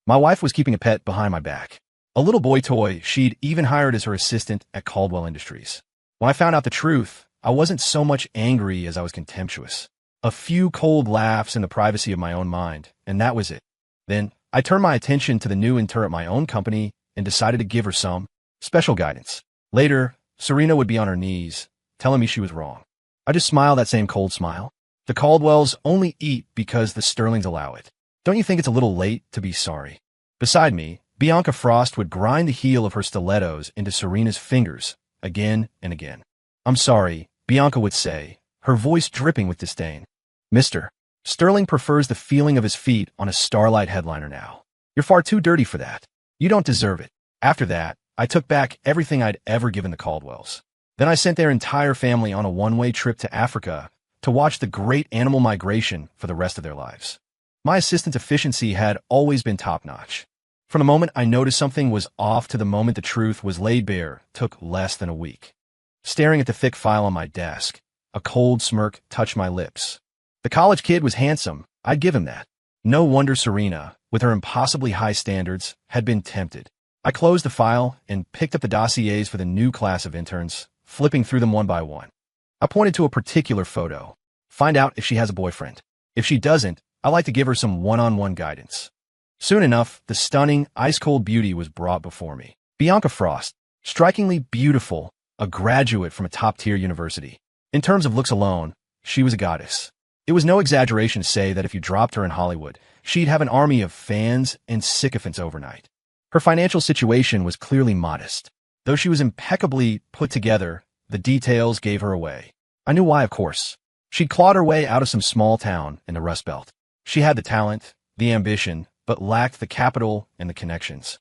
My wife was keeping a pet behind my back. A little boy toy she'd even hired as her assistant at Caldwell Industries. When I found out the truth, I wasn't so much angry as I was contemptuous. A few cold laughs in the privacy of my own mind, and that was it. Then, I turned my attention to the new intern at my own company and decided to give her some special guidance. Later, Serena would be on her knees, telling me she was wrong. I just smiled that same cold smile. The Caldwells only eat because the Sterlings allow it. Don't you think it's a little late to be sorry? Beside me, Bianca Frost would grind the heel of her stilettos into Serena's fingers again and again. I'm sorry, Bianca would say, her voice dripping with disdain. Mr. Sterling prefers the feeling of his feet on a Starlight headliner now. You're far too dirty for that. You don't deserve it. After that, I took back everything I'd ever given the Caldwells. Then I sent their entire family on a one-way trip to Africa to watch the great animal migration for the rest of their lives. My assistant's efficiency had always been top-notch. From the moment I noticed something was off to the moment the truth was laid bare took less than a week. Staring at the thick file on my desk, a cold smirk touched my lips. The college kid was handsome, I'd give him that. No wonder Serena, with her impossibly high standards, had been tempted. I closed the file and picked up the dossiers for the new class of interns, flipping through them one by one. I pointed to a particular photo. Find out if she has a boyfriend. If she doesn't, I like to give her some one-on-one guidance. Soon enough, the stunning, ice-cold beauty was brought before me. Bianca Frost, strikingly beautiful, a graduate from a top-tier university. In terms of looks alone, she was a goddess. It was no exaggeration to say that if you dropped her in Hollywood, she'd have an army of fans and sycophants overnight. Her financial situation was clearly modest. Though she was impeccably put together, the details gave her away. I knew why, of course. She'd clawed her way out of some small town in the Rust Belt. She had the talent, the ambition, but lacked the capital and the connections.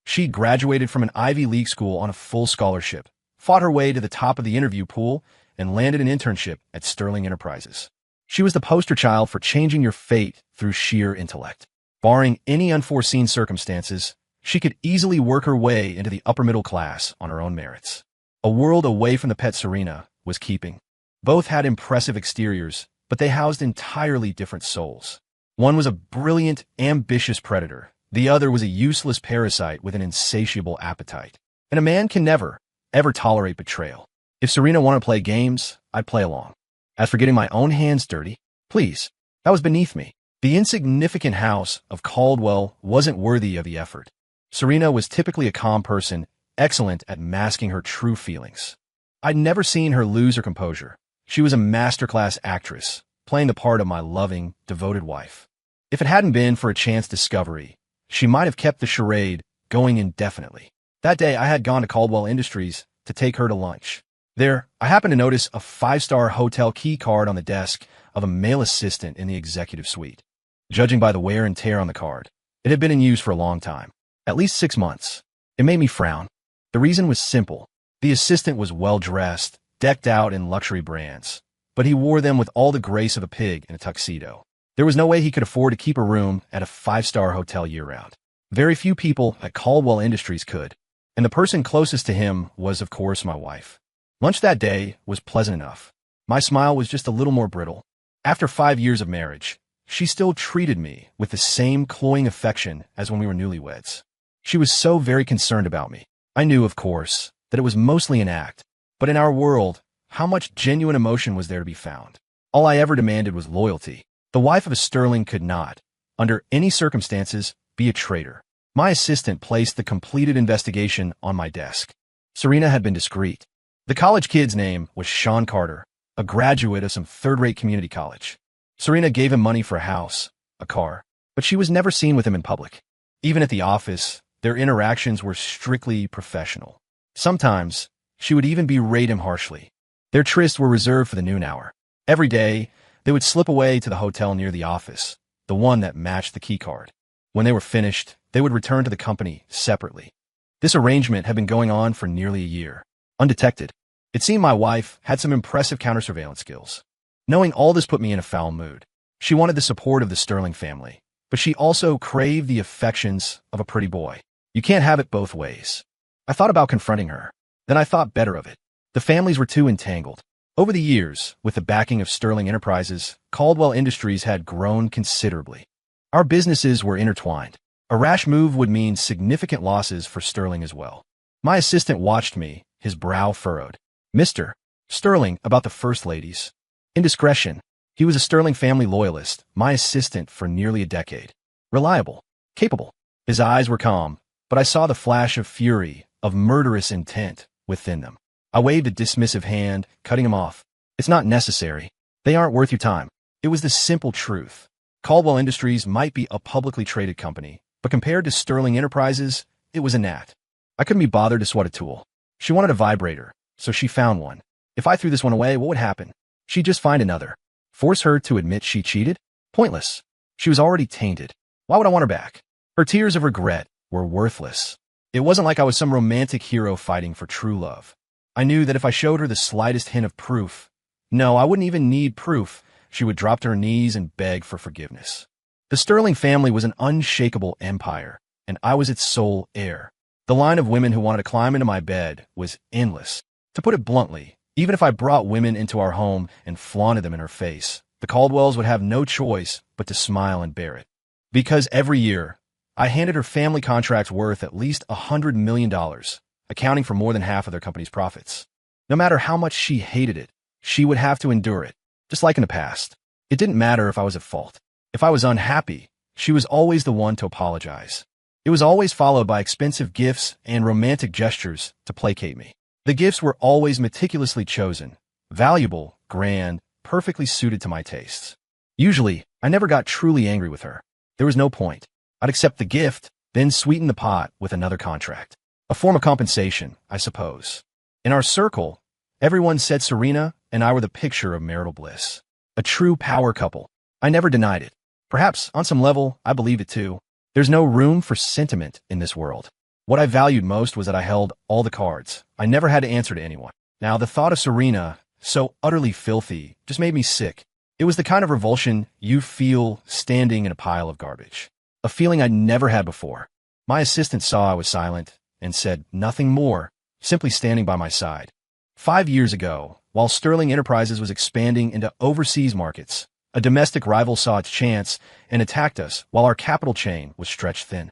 She graduated from an Ivy League school on a full scholarship, fought her way to the top of the interview pool, and landed an internship at Sterling Enterprises. She was the poster child for changing your fate through sheer intellect. Barring any unforeseen circumstances, she could easily work her way into the upper middle class on her own merits. A world away from the pet Serena was keeping. Both had impressive exteriors, but they housed entirely different souls. One was a brilliant, ambitious predator. The other was a useless parasite with an insatiable appetite. And a man can never, ever tolerate betrayal. If Serena wanted to play games, I'd play along. As for getting my own hands dirty, please, that was beneath me. The insignificant house of Caldwell wasn't worthy of the effort. Serena was typically a calm person, excellent at masking her true feelings. I'd never seen her lose her composure. She was a masterclass actress, playing the part of my loving, devoted wife. If it hadn't been for a chance discovery, she might have kept the charade going indefinitely. That day, I had gone to Caldwell Industries to take her to lunch. There, I happened to notice a 5-star hotel key card on the desk of a male assistant in the executive suite. Judging by the wear and tear on the card, it had been in use for a long time, at least 6 months. It made me frown. The reason was simple. The assistant was well-dressed, decked out in luxury brands, but he wore them with all the grace of a pig in a tuxedo. There was no way he could afford to keep a room at a 5-star hotel year-round. Very few people at Caldwell Industries could, and the person closest to him was, of course, my wife. Lunch that day was pleasant enough. My smile was just a little more brittle. After 5 years of marriage, she still treated me with the same cloying affection as when we were newlyweds. She was so very concerned about me. I knew, of course, that it was mostly an act, but in our world, how much genuine emotion was there to be found? All I ever demanded was loyalty. The wife of a Sterling could not, under any circumstances, be a traitor. My assistant placed the completed investigation on my desk. Serena had been discreet. The college kid's name was Sean Carter, a graduate of some third-rate community college. Serena gave him money for a house, a car, but she was never seen with him in public. Even at the office, their interactions were strictly professional. Sometimes, she would even berate him harshly. Their trysts were reserved for the noon hour. Every day, they would slip away to the hotel near the office, the one that matched the key card. When they were finished, they would return to the company separately. This arrangement had been going on for nearly a year, undetected. It seemed my wife had some impressive counter-surveillance skills. Knowing all this put me in a foul mood. She wanted the support of the Sterling family, but she also craved the affections of a pretty boy. You can't have it both ways. I thought about confronting her. Then I thought better of it. The families were too entangled. Over the years, with the backing of Sterling Enterprises, Caldwell Industries had grown considerably. Our businesses were intertwined. A rash move would mean significant losses for Sterling as well. My assistant watched me, his brow furrowed. Mr. Sterling, about the first ladies. Indiscretion. He was a Sterling family loyalist, my assistant for nearly a decade. Reliable. Capable. His eyes were calm, but I saw the flash of fury, of murderous intent, within them. I waved a dismissive hand, cutting him off. It's not necessary. They aren't worth your time. It was the simple truth. Caldwell Industries might be a publicly traded company, but compared to Sterling Enterprises, it was a gnat. I couldn't be bothered to swat a tool. She wanted a vibrator, so she found one. If I threw this one away, what would happen? She'd just find another. Force her to admit she cheated? Pointless. She was already tainted. Why would I want her back? Her tears of regret were worthless. It wasn't like I was some romantic hero fighting for true love. I knew that if I showed her the slightest hint of proof, no, I wouldn't even need proof, she would drop to her knees and beg for forgiveness. The Sterling family was an unshakable empire, and I was its sole heir. The line of women who wanted to climb into my bed was endless. To put it bluntly, even if I brought women into our home and flaunted them in her face, the Caldwells would have no choice but to smile and bear it. Because every year, I handed her family contracts worth at least $100 million, accounting for more than half of their company's profits. No matter how much she hated it, she would have to endure it, just like in the past. It didn't matter if I was at fault. If I was unhappy, she was always the one to apologize. It was always followed by expensive gifts and romantic gestures to placate me. The gifts were always meticulously chosen, valuable, grand, perfectly suited to my tastes. Usually, I never got truly angry with her. There was no point. I'd accept the gift, then sweeten the pot with another contract. A form of compensation, I suppose. In our circle, everyone said Serena and I were the picture of marital bliss. A true power couple. I never denied it. Perhaps, on some level, I believed it too. There's no room for sentiment in this world. What I valued most was that I held all the cards. I never had to answer to anyone. Now, the thought of Serena, so utterly filthy, just made me sick. It was the kind of revulsion you feel standing in a pile of garbage. A feeling I'd never had before. My assistant saw I was silent and said nothing more, simply standing by my side. 5 years ago, while Sterling Enterprises was expanding into overseas markets, a domestic rival saw its chance and attacked us while our capital chain was stretched thin.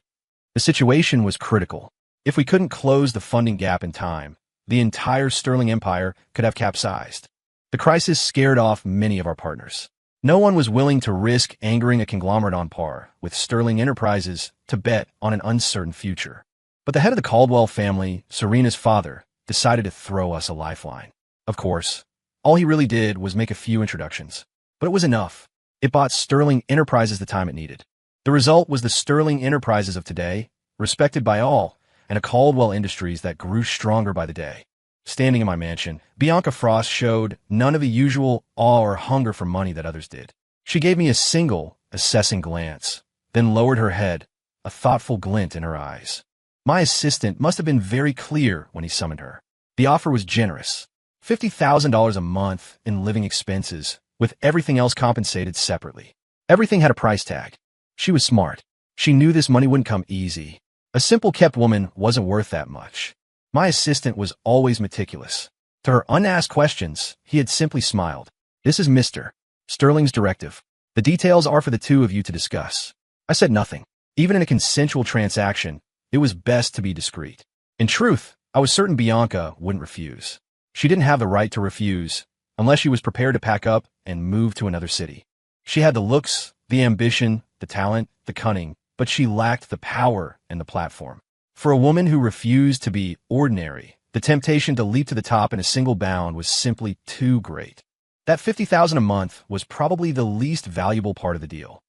The situation was critical. If we couldn't close the funding gap in time, the entire Sterling empire could have capsized. The crisis scared off many of our partners. No one was willing to risk angering a conglomerate on par with Sterling Enterprises to bet on an uncertain future. But the head of the Caldwell family, Serena's father, decided to throw us a lifeline. Of course, all he really did was make a few introductions. But it was enough. It bought Sterling Enterprises the time it needed. The result was the Sterling Enterprises of today, respected by all, and a Caldwell Industries that grew stronger by the day. Standing in my mansion, Bianca Frost showed none of the usual awe or hunger for money that others did. She gave me a single, assessing glance, then lowered her head, a thoughtful glint in her eyes. My assistant must have been very clear when he summoned her. The offer was generous. $50,000 a month in living expenses, with everything else compensated separately. Everything had a price tag. She was smart. She knew this money wouldn't come easy. A simple-kept woman wasn't worth that much. My assistant was always meticulous. To her unasked questions, he had simply smiled. This is Mr. Sterling's directive. The details are for the two of you to discuss. I said nothing. Even in a consensual transaction, it was best to be discreet. In truth, I was certain Bianca wouldn't refuse. She didn't have the right to refuse, unless she was prepared to pack up and move to another city. She had the looks, the ambition, the talent, the cunning, but she lacked the power and the platform. For a woman who refused to be ordinary, the temptation to leap to the top in a single bound was simply too great. That $50,000 a month was probably the least valuable part of the deal.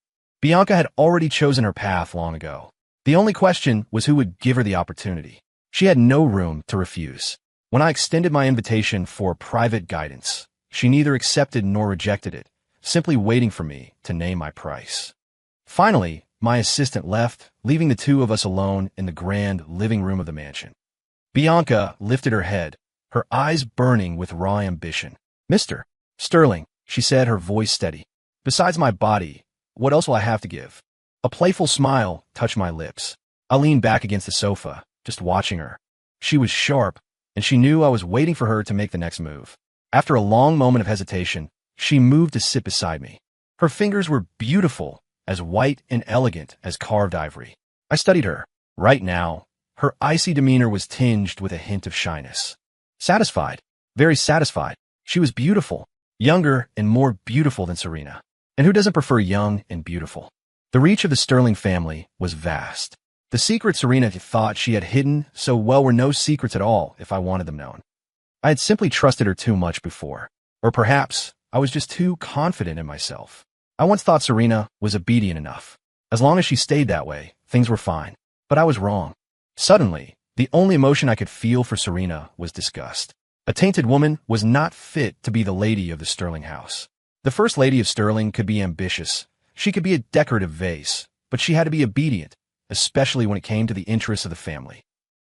Bianca had already chosen her path long ago. The only question was who would give her the opportunity. She had no room to refuse. When I extended my invitation for private guidance, she neither accepted nor rejected it, simply waiting for me to name my price. Finally, my assistant left, leaving the two of us alone in the grand living room of the mansion. Bianca lifted her head, her eyes burning with raw ambition. Mr. Sterling, she said, her voice steady. Besides my body, what else will I have to give? A playful smile touched my lips. I leaned back against the sofa, just watching her. She was sharp, and she knew I was waiting for her to make the next move. After a long moment of hesitation, she moved to sit beside me. Her fingers were beautiful, as white and elegant as carved ivory. I studied her. Right now, her icy demeanor was tinged with a hint of shyness. Satisfied, very satisfied. She was beautiful, younger and more beautiful than Serena. And who doesn't prefer young and beautiful? The reach of the Sterling family was vast. The secret Serena thought she had hidden so well were no secrets at all if I wanted them known. I had simply trusted her too much before. Or perhaps I was just too confident in myself. I once thought Serena was obedient enough. As long as she stayed that way, things were fine. But I was wrong. Suddenly, the only emotion I could feel for Serena was disgust. A tainted woman was not fit to be the lady of the Sterling house. The first lady of Sterling could be ambitious. She could be a decorative vase, but she had to be obedient, especially when it came to the interests of the family.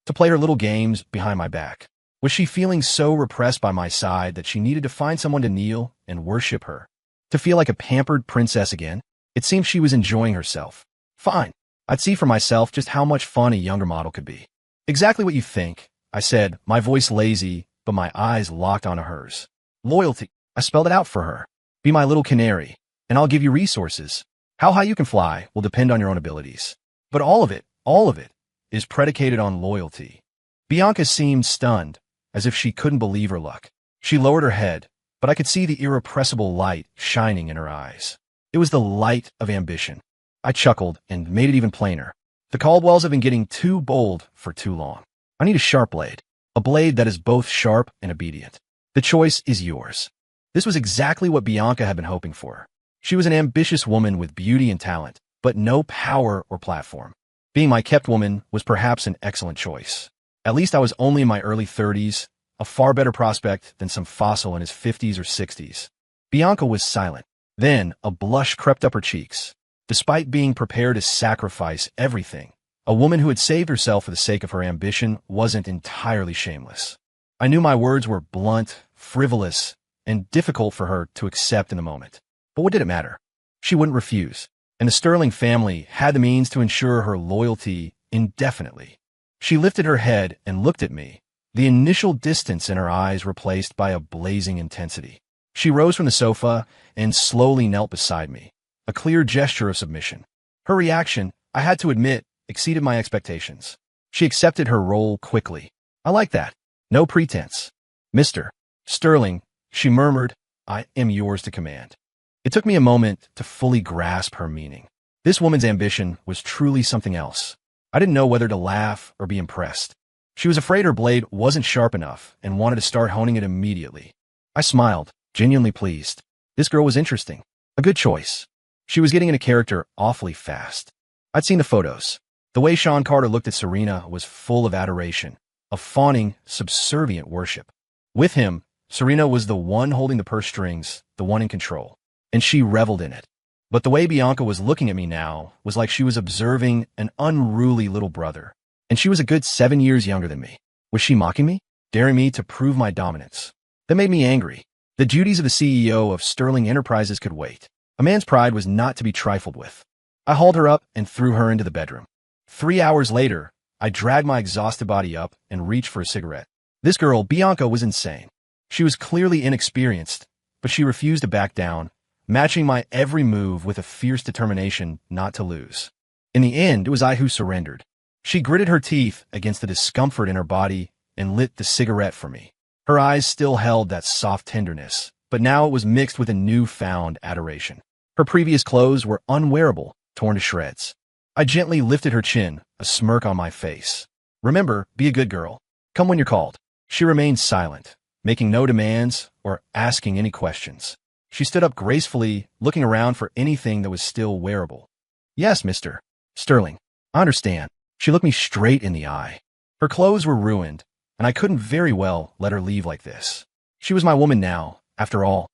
To play her little games behind my back. Was she feeling so repressed by my side that she needed to find someone to kneel and worship her? To feel like a pampered princess again? It seemed she was enjoying herself. Fine. I'd see for myself just how much fun a younger model could be. Exactly what you think, I said, my voice lazy, but my eyes locked onto hers. Loyalty. I spelled it out for her. Be my little canary, and I'll give you resources. How high you can fly will depend on your own abilities. But all of it, is predicated on loyalty. Bianca seemed stunned, as if she couldn't believe her luck. She lowered her head, but I could see the irrepressible light shining in her eyes. It was the light of ambition. I chuckled and made it even plainer. The Caldwells have been getting too bold for too long. I need a sharp blade. A blade that is both sharp and obedient. The choice is yours. This was exactly what Bianca had been hoping for. She was an ambitious woman with beauty and talent, but no power or platform. Being my kept woman was perhaps an excellent choice. At least I was only in my early 30s, a far better prospect than some fossil in his 50s or 60s. Bianca was silent. Then a blush crept up her cheeks. Despite being prepared to sacrifice everything, a woman who had saved herself for the sake of her ambition wasn't entirely shameless. I knew my words were blunt, frivolous, and difficult for her to accept in the moment. But what did it matter? She wouldn't refuse, and the Sterling family had the means to ensure her loyalty indefinitely. She lifted her head and looked at me, the initial distance in her eyes replaced by a blazing intensity. She rose from the sofa and slowly knelt beside me, a clear gesture of submission. Her reaction, I had to admit, exceeded my expectations. She accepted her role quickly. I like that. No pretense. Mr. Sterling, she murmured, I am yours to command. It took me a moment to fully grasp her meaning. This woman's ambition was truly something else. I didn't know whether to laugh or be impressed. She was afraid her blade wasn't sharp enough and wanted to start honing it immediately. I smiled, genuinely pleased. This girl was interesting. A good choice. She was getting into character awfully fast. I'd seen the photos. The way Sean Carter looked at Serena was full of adoration, of fawning, subservient worship. With him, Serena was the one holding the purse strings, the one in control, and she reveled in it. But the way Bianca was looking at me now was like she was observing an unruly little brother, and she was a good 7 years younger than me. Was she mocking me, daring me to prove my dominance? That made me angry. The duties of the CEO of Sterling Enterprises could wait. A man's pride was not to be trifled with. I hauled her up and threw her into the bedroom. 3 hours later, I dragged my exhausted body up and reached for a cigarette. This girl, Bianca, was insane. She was clearly inexperienced, but she refused to back down, matching my every move with a fierce determination not to lose. In the end, it was I who surrendered. She gritted her teeth against the discomfort in her body and lit the cigarette for me. Her eyes still held that soft tenderness, but now it was mixed with a newfound adoration. Her previous clothes were unwearable, torn to shreds. I gently lifted her chin, a smirk on my face. Remember, be a good girl. Come when you're called. She remained silent, making no demands or asking any questions. She stood up gracefully, looking around for anything that was still wearable. Yes, Mr. Sterling, I understand. She looked me straight in the eye. Her clothes were ruined, and I couldn't very well let her leave like this. She was my woman now, after all.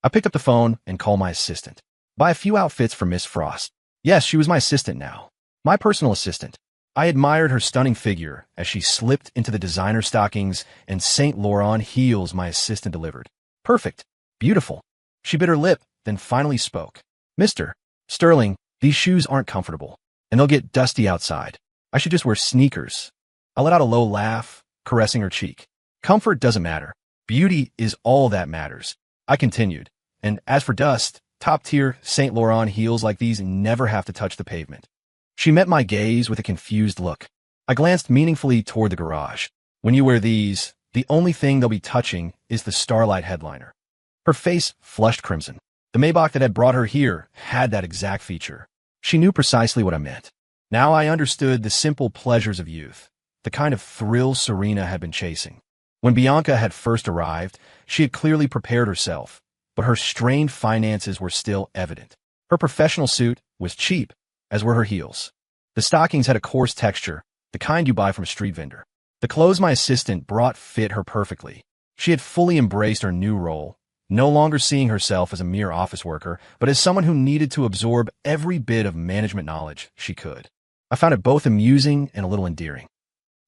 I picked up the phone and called my assistant. Buy a few outfits for Miss Frost. Yes, she was my assistant now. My personal assistant. I admired her stunning figure as she slipped into the designer stockings and Saint Laurent heels my assistant delivered. Perfect. Beautiful. She bit her lip, then finally spoke. Mr. Sterling, these shoes aren't comfortable, and they'll get dusty outside. I should just wear sneakers. I let out a low laugh, caressing her cheek. Comfort doesn't matter. Beauty is all that matters. I continued. And as for dust, top-tier Saint Laurent heels like these never have to touch the pavement. She met my gaze with a confused look. I glanced meaningfully toward the garage. When you wear these, the only thing they'll be touching is the Starlight headliner. Her face flushed crimson. The Maybach that had brought her here had that exact feature. She knew precisely what I meant. Now I understood the simple pleasures of youth, the kind of thrill Serena had been chasing. When Bianca had first arrived, she had clearly prepared herself, but her strained finances were still evident. Her professional suit was cheap, as were her heels. The stockings had a coarse texture, the kind you buy from a street vendor. The clothes my assistant brought fit her perfectly. She had fully embraced her new role, no longer seeing herself as a mere office worker, but as someone who needed to absorb every bit of management knowledge she could. I found it both amusing and a little endearing.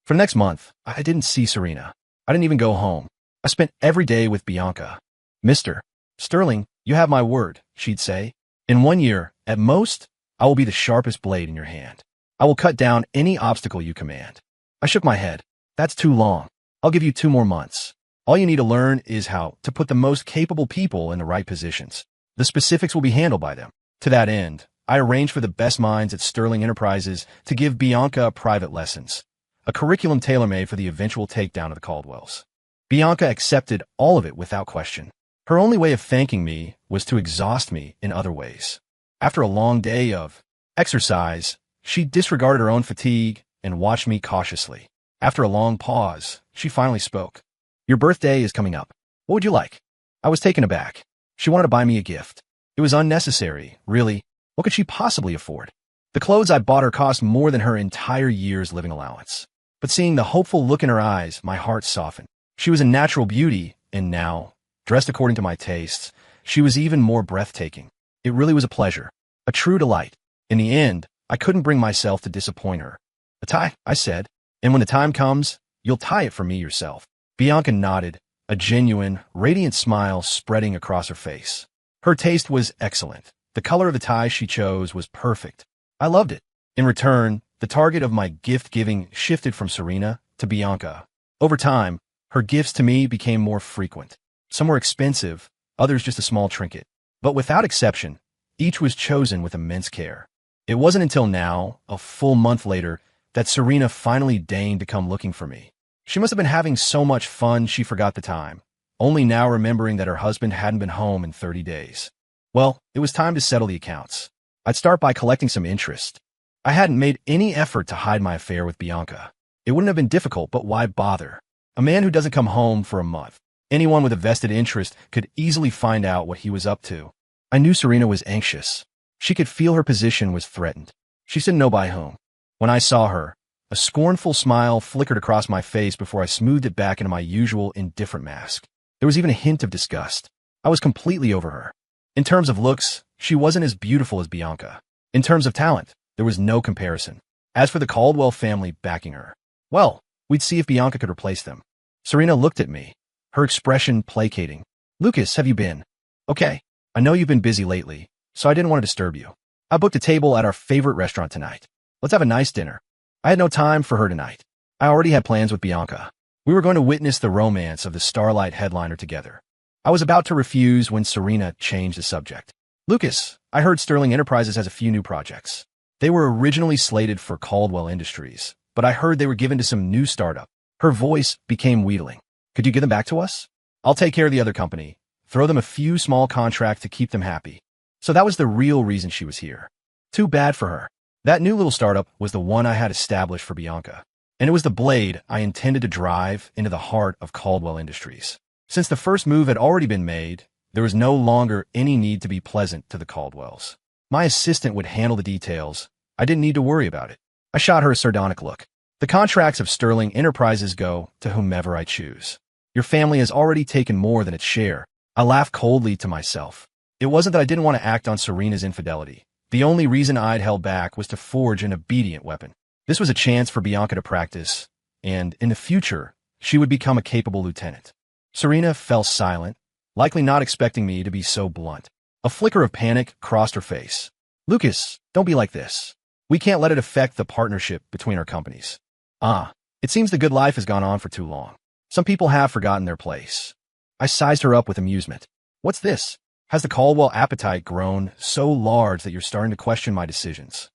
For the next month, I didn't see Serena. I didn't even go home. I spent every day with Bianca. Mr. Sterling, you have my word, she'd say. In 1 year, at most, I will be the sharpest blade in your hand. I will cut down any obstacle you command. I shook my head. That's too long. I'll give you 2 more months. All you need to learn is how to put the most capable people in the right positions. The specifics will be handled by them. To that end, I arranged for the best minds at Sterling Enterprises to give Bianca private lessons, a curriculum tailor-made for the eventual takedown of the Caldwells. Bianca accepted all of it without question. Her only way of thanking me was to exhaust me in other ways. After a long day of exercise, she disregarded her own fatigue and watched me cautiously. After a long pause, she finally spoke. Your birthday is coming up. What would you like? I was taken aback. She wanted to buy me a gift. It was unnecessary, really. What could she possibly afford? The clothes I bought her cost more than her entire year's living allowance. But seeing the hopeful look in her eyes, my heart softened. She was a natural beauty, and now, dressed according to my tastes, she was even more breathtaking. It really was a pleasure, a true delight. In the end, I couldn't bring myself to disappoint her. A tie, I said, and when the time comes, you'll tie it for me yourself. Bianca nodded, a genuine, radiant smile spreading across her face. Her taste was excellent. The color of the tie she chose was perfect. I loved it. In return, the target of my gift-giving shifted from Serena to Bianca. Over time, her gifts to me became more frequent. Some were expensive, others just a small trinket. But without exception, each was chosen with immense care. It wasn't until now, a full month later, that Serena finally deigned to come looking for me. She must have been having so much fun she forgot the time, only now remembering that her husband hadn't been home in 30 days. Well, it was time to settle the accounts. I'd start by collecting some interest. I hadn't made any effort to hide my affair with Bianca. It wouldn't have been difficult, but why bother? A man who doesn't come home for a month. Anyone with a vested interest could easily find out what he was up to. I knew Serena was anxious. She could feel her position was threatened. She said no by whom. When I saw her, a scornful smile flickered across my face before I smoothed it back into my usual indifferent mask. There was even a hint of disgust. I was completely over her. In terms of looks, she wasn't as beautiful as Bianca. In terms of talent, there was no comparison. As for the Caldwell family backing her, well, we'd see if Bianca could replace them. Serena looked at me, her expression placating. Lucas, have you been? Okay, I know you've been busy lately, so I didn't want to disturb you. I booked a table at our favorite restaurant tonight. Let's have a nice dinner. I had no time for her tonight. I already had plans with Bianca. We were going to witness the romance of the Starlight headliner together. I was about to refuse when Serena changed the subject. Lucas, I heard Sterling Enterprises has a few new projects. They were originally slated for Caldwell Industries, but I heard they were given to some new startup. Her voice became wheedling. Could you give them back to us? I'll take care of the other company. Throw them a few small contracts to keep them happy. So that was the real reason she was here. Too bad for her. That new little startup was the one I had established for Bianca, and it was the blade I intended to drive into the heart of Caldwell Industries. Since the first move had already been made, there was no longer any need to be pleasant to the Caldwells. My assistant would handle the details. I didn't need to worry about it. I shot her a sardonic look. The contracts of Sterling Enterprises go to whomever I choose. Your family has already taken more than its share. I laughed coldly to myself. It wasn't that I didn't want to act on Serena's infidelity. The only reason I'd held back was to forge an obedient weapon. This was a chance for Bianca to practice, and in the future, she would become a capable lieutenant. Serena fell silent, likely not expecting me to be so blunt. A flicker of panic crossed her face. Lucas, don't be like this. We can't let it affect the partnership between our companies. It seems the good life has gone on for too long. Some people have forgotten their place. I sized her up with amusement. What's this? Has the Caldwell appetite grown so large that you're starting to question my decisions?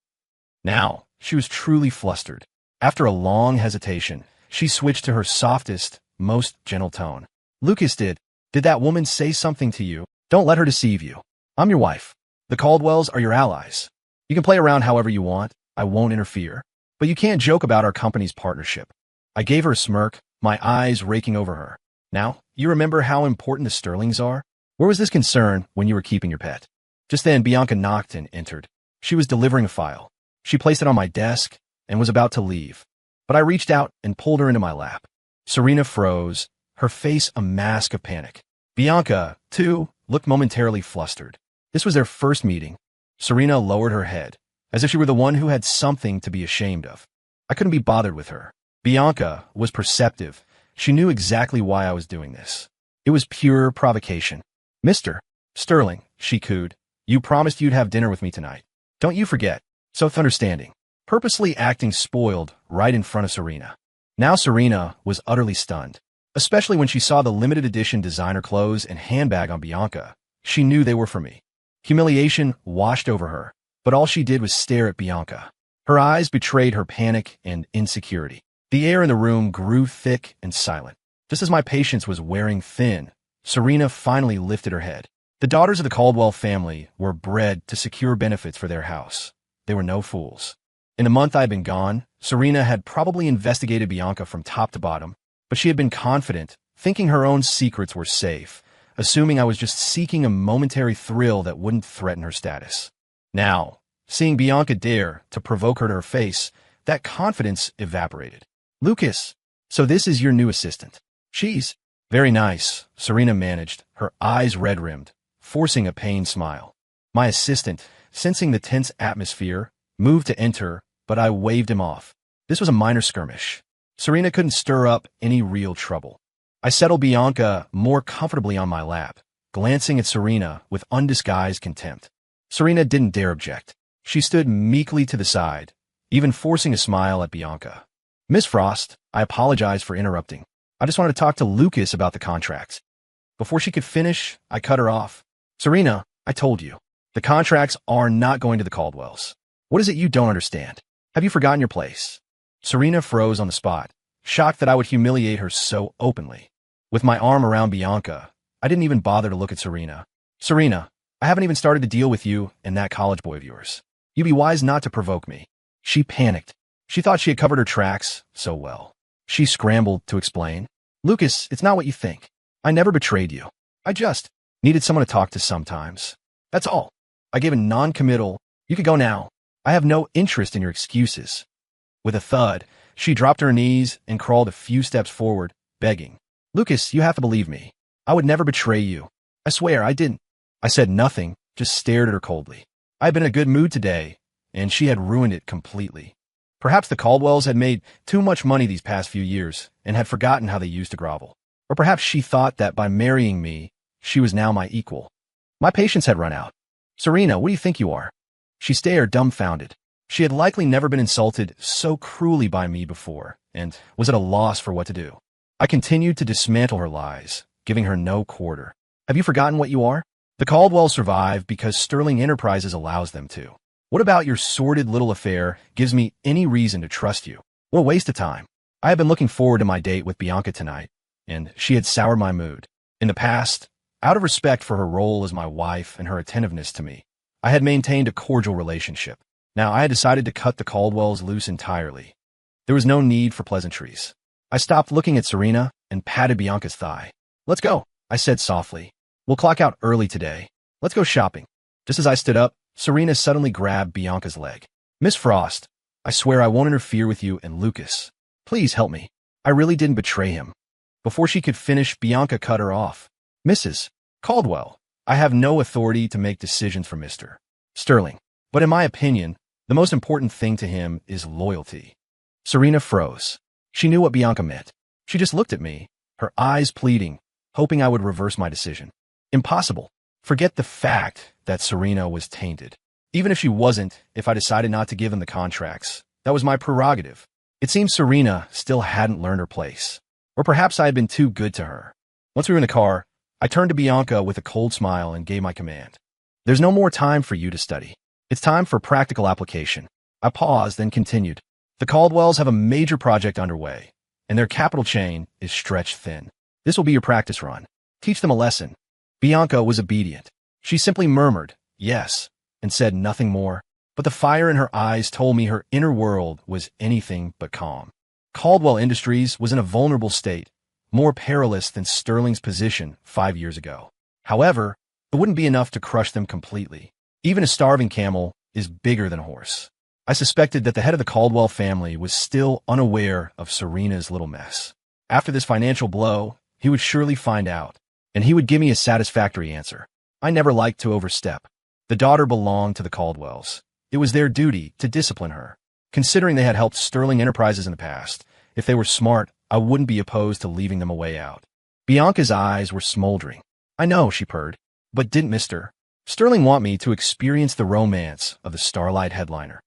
Now, she was truly flustered. After a long hesitation, she switched to her softest, most gentle tone. Lucas, did that woman say something to you? Don't let her deceive you. I'm your wife. The Caldwells are your allies. You can play around however you want. I won't interfere. But you can't joke about our company's partnership. I gave her a smirk, my eyes raking over her. Now, you remember how important the Sterlings are? Where was this concern when you were keeping your pet? Just then, Bianca knocked and entered. She was delivering a file. She placed it on my desk and was about to leave. But I reached out and pulled her into my lap. Serena froze, her face a mask of panic. Bianca, too, looked momentarily flustered. This was their first meeting. Serena lowered her head, as if she were the one who had something to be ashamed of. I couldn't be bothered with her. Bianca was perceptive. She knew exactly why I was doing this. It was pure provocation. Mr. Sterling, she cooed, you promised you'd have dinner with me tonight. Don't you forget. So understanding. Purposely acting spoiled right in front of Serena. Now Serena was utterly stunned, especially when she saw the limited edition designer clothes and handbag on Bianca. She knew they were for me. Humiliation washed over her, but all she did was stare at Bianca. Her eyes betrayed her panic and insecurity. The air in the room grew thick and silent. Just as my patience was wearing thin, Serena finally lifted her head. The daughters of the Caldwell family were bred to secure benefits for their house. They were no fools. In the month I had been gone, Serena had probably investigated Bianca from top to bottom, but she had been confident, thinking her own secrets were safe, assuming I was just seeking a momentary thrill that wouldn't threaten her status. Now, seeing Bianca dare to provoke her to her face, that confidence evaporated. Lucas, so this is your new assistant. She's very nice, Serena managed, her eyes red-rimmed, forcing a pained smile. My assistant, sensing the tense atmosphere, moved to enter, but I waved him off. This was a minor skirmish. Serena couldn't stir up any real trouble. I settled Bianca more comfortably on my lap, glancing at Serena with undisguised contempt. Serena didn't dare object. She stood meekly to the side, even forcing a smile at Bianca. Miss Frost, I apologize for interrupting. I just wanted to talk to Lucas about the contracts. Before she could finish, I cut her off. Serena, I told you. The contracts are not going to the Caldwells. What is it you don't understand? Have you forgotten your place? Serena froze on the spot, shocked that I would humiliate her so openly. With my arm around Bianca, I didn't even bother to look at Serena. Serena, I haven't even started to deal with you and that college boy of yours. You'd be wise not to provoke me. She panicked. She thought she had covered her tracks so well. She scrambled to explain. Lucas, it's not what you think. I never betrayed you. I just needed someone to talk to sometimes. That's all. I gave a non-committal, you could go now. I have no interest in your excuses. With a thud, she dropped to her knees and crawled a few steps forward, begging. Lucas, you have to believe me. I would never betray you. I swear I didn't. I said nothing, just stared at her coldly. I had been in a good mood today, and she had ruined it completely. Perhaps the Caldwells had made too much money these past few years and had forgotten how they used to grovel. Or perhaps she thought that by marrying me, she was now my equal. My patience had run out. Serena, what do you think you are? She stared dumbfounded. She had likely never been insulted so cruelly by me before, and was at a loss for what to do. I continued to dismantle her lies, giving her no quarter. Have you forgotten what you are? The Caldwells survive because Sterling Enterprises allows them to. What about your sordid little affair gives me any reason to trust you? What a waste of time. I had been looking forward to my date with Bianca tonight, and she had soured my mood. In the past, out of respect for her role as my wife and her attentiveness to me, I had maintained a cordial relationship. Now I had decided to cut the Caldwells loose entirely. There was no need for pleasantries. I stopped looking at Serena and patted Bianca's thigh. Let's go, I said softly. We'll clock out early today. Let's go shopping. Just as I stood up, Serena suddenly grabbed Bianca's leg. Miss Frost, I swear I won't interfere with you and Lucas. Please help me. I really didn't betray him. Before she could finish, Bianca cut her off. Mrs. Caldwell, I have no authority to make decisions for Mr. Sterling. But in my opinion, the most important thing to him is loyalty. Serena froze. She knew what Bianca meant. She just looked at me, her eyes pleading, hoping I would reverse my decision. Impossible. Forget the fact that Serena was tainted. Even if she wasn't, if I decided not to give him the contracts, that was my prerogative. It seemed Serena still hadn't learned her place. Or perhaps I had been too good to her. Once we were in the car, I turned to Bianca with a cold smile and gave my command. There's no more time for you to study. It's time for practical application. I paused, then continued. The Caldwells have a major project underway, and their capital chain is stretched thin. This will be your practice run. Teach them a lesson. Bianca was obedient. She simply murmured, yes, and said nothing more, but the fire in her eyes told me her inner world was anything but calm. Caldwell Industries was in a vulnerable state, more perilous than Sterling's position 5 years ago. However, it wouldn't be enough to crush them completely. Even a starving camel is bigger than a horse. I suspected that the head of the Caldwell family was still unaware of Serena's little mess. After this financial blow, he would surely find out, and he would give me a satisfactory answer. I never liked to overstep. The daughter belonged to the Caldwells. It was their duty to discipline her. Considering they had helped Sterling Enterprises in the past, if they were smart, I wouldn't be opposed to leaving them a way out. Bianca's eyes were smoldering. I know, she purred, but didn't Mr. Sterling want me to experience the romance of the Starlight headliner,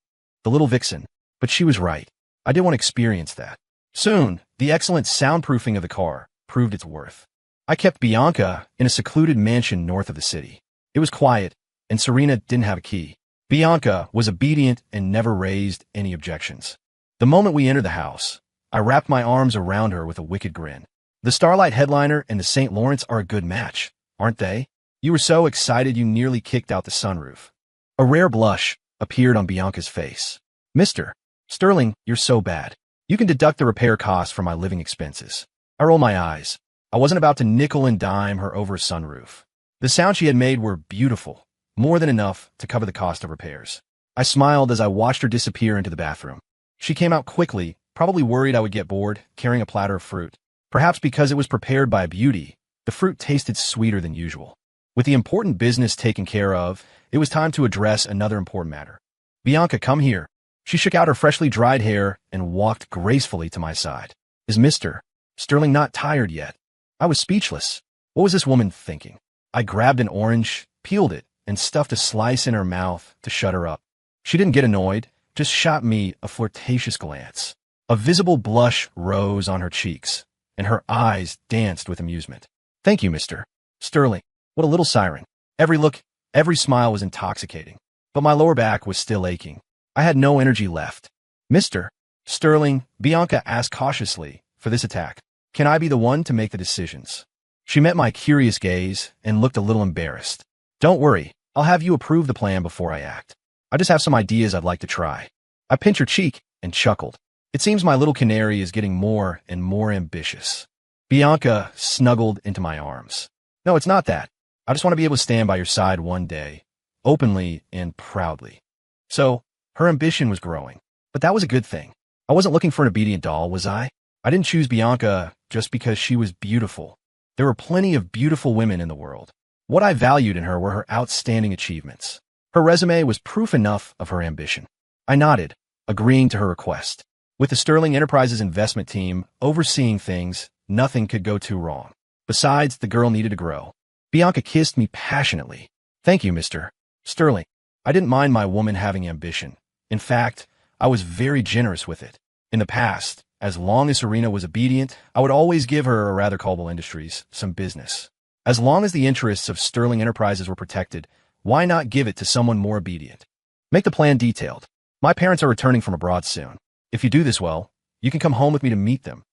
the little vixen? But she was right. I didn't want to experience that. Soon, the excellent soundproofing of the car proved its worth. I kept Bianca in a secluded mansion north of the city. It was quiet, and Serena didn't have a key. Bianca was obedient and never raised any objections. The moment we entered the house, I wrapped my arms around her with a wicked grin. The Starlight headliner and the St. Lawrence are a good match, aren't they? You were so excited you nearly kicked out the sunroof. A rare blush appeared on Bianca's face. Mr. Sterling, you're so bad. You can deduct the repair costs from my living expenses. I rolled my eyes. I wasn't about to nickel and dime her over a sunroof. The sounds she had made were beautiful, more than enough to cover the cost of repairs. I smiled as I watched her disappear into the bathroom. She came out quickly, probably worried I would get bored, carrying a platter of fruit. Perhaps because it was prepared by a beauty, the fruit tasted sweeter than usual. With the important business taken care of, it was time to address another important matter. Bianca, come here. She shook out her freshly dried hair and walked gracefully to my side. Is Mr. Sterling not tired yet? I was speechless. What was this woman thinking? I grabbed an orange, peeled it, and stuffed a slice in her mouth to shut her up. She didn't get annoyed, just shot me a flirtatious glance. A visible blush rose on her cheeks, and her eyes danced with amusement. Thank you, Mr. Sterling. What a little siren. Every look, every smile was intoxicating, but my lower back was still aching. I had no energy left. Mr. Sterling, Bianca asked cautiously, for this attack, can I be the one to make the decisions? She met my curious gaze and looked a little embarrassed. Don't worry, I'll have you approve the plan before I act. I just have some ideas I'd like to try. I pinched her cheek and chuckled. It seems my little canary is getting more and more ambitious. Bianca snuggled into my arms. No, it's not that. I just want to be able to stand by your side one day, openly and proudly. So, her ambition was growing, but that was a good thing. I wasn't looking for an obedient doll, was I? I didn't choose Bianca just because she was beautiful. There were plenty of beautiful women in the world. What I valued in her were her outstanding achievements. Her resume was proof enough of her ambition. I nodded, agreeing to her request. With the Sterling Enterprises investment team overseeing things, nothing could go too wrong. Besides, the girl needed to grow. Bianca kissed me passionately. Thank you, Mr. Sterling. I didn't mind my woman having ambition. In fact, I was very generous with it. In the past, as long as Serena was obedient, I would always give her, or rather Caldwell Industries, some business. As long as the interests of Sterling Enterprises were protected, why not give it to someone more obedient? Make the plan detailed. My parents are returning from abroad soon. If you do this well, you can come home with me to meet them.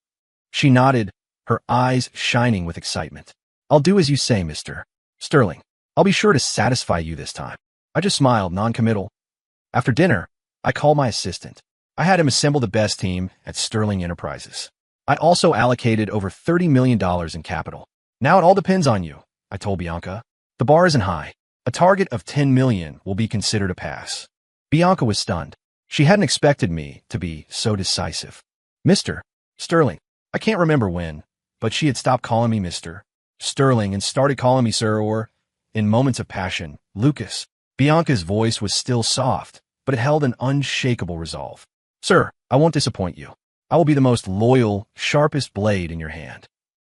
She nodded, her eyes shining with excitement. I'll do as you say, Mr. Sterling. I'll be sure to satisfy you this time. I just smiled, non-committal. After dinner, I called my assistant. I had him assemble the best team at Sterling Enterprises. I also allocated over $30 million in capital. Now it all depends on you, I told Bianca. The bar isn't high. A target of $10 million will be considered a pass. Bianca was stunned. She hadn't expected me to be so decisive. Mr. Sterling. I can't remember when, but she had stopped calling me Mr. Sterling and started calling me Sir, or, in moments of passion, Lucas. Bianca's voice was still soft, but it held an unshakable resolve. Sir, I won't disappoint you. I will be the most loyal, sharpest blade in your hand.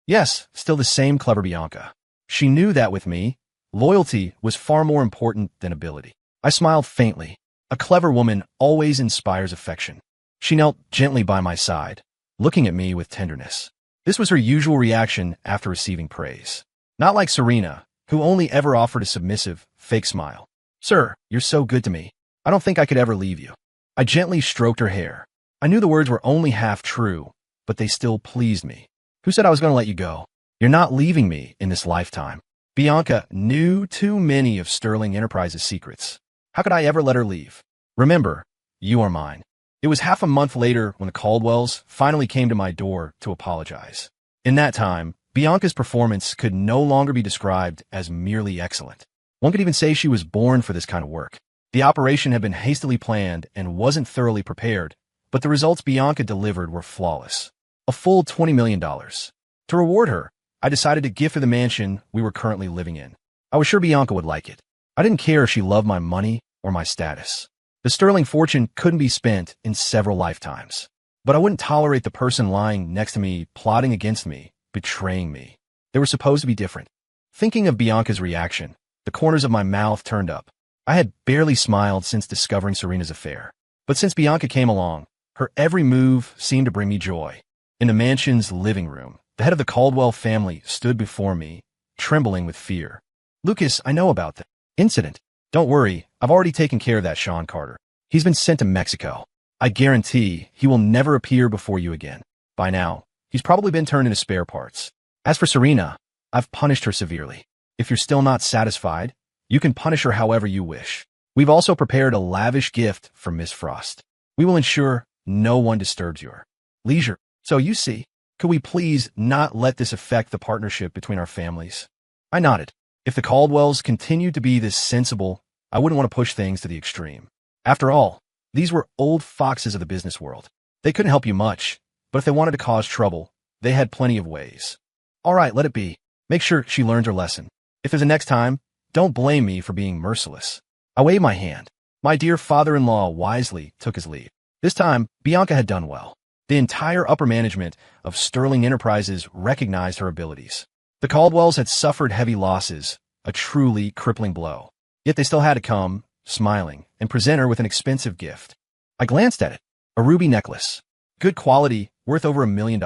Yes, still the same clever Bianca. She knew that with me, loyalty was far more important than ability. I smiled faintly. A clever woman always inspires affection. She knelt gently by my side, looking at me with tenderness. This was her usual reaction after receiving praise. Not like Serena, who only ever offered a submissive, fake smile. Sir, you're so good to me. I don't think I could ever leave you. I gently stroked her hair. I knew the words were only half true, but they still pleased me. Who said I was going to let you go? You're not leaving me in this lifetime. Bianca knew too many of Sterling Enterprises' secrets. How could I ever let her leave? Remember, you are mine. It was half a month later when the Caldwells finally came to my door to apologize. In that time, Bianca's performance could no longer be described as merely excellent. One could even say she was born for this kind of work. The operation had been hastily planned and wasn't thoroughly prepared, but the results Bianca delivered were flawless. A full $20 million. To reward her, I decided to gift her the mansion we were currently living in. I was sure Bianca would like it. I didn't care if she loved my money or my status. The Sterling fortune couldn't be spent in several lifetimes. But I wouldn't tolerate the person lying next to me, plotting against me, betraying me. They were supposed to be different. Thinking of Bianca's reaction, the corners of my mouth turned up. I had barely smiled since discovering Serena's affair. But since Bianca came along, her every move seemed to bring me joy. In the mansion's living room, the head of the Caldwell family stood before me, trembling with fear. Lucas, I know about the incident. Don't worry, I've already taken care of that Sean Carter. He's been sent to Mexico. I guarantee he will never appear before you again. By now, he's probably been turned into spare parts. As for Serena, I've punished her severely. If you're still not satisfied, you can punish her however you wish. We've also prepared a lavish gift for Miss Frost. We will ensure no one disturbs your leisure. So you see, could we please not let this affect the partnership between our families? I nodded. If the Caldwells continued to be this sensible, I wouldn't want to push things to the extreme. After all, these were old foxes of the business world. They couldn't help you much, but if they wanted to cause trouble, they had plenty of ways. All right, let it be. Make sure she learns her lesson. If there's a next time, don't blame me for being merciless. I waved my hand. My dear father-in-law wisely took his leave. This time, Bianca had done well. The entire upper management of Sterling Enterprises recognized her abilities. The Caldwells had suffered heavy losses, a truly crippling blow. Yet they still had to come, smiling, and present her with an expensive gift. I glanced at it. A ruby necklace. Good quality, worth over $1 million.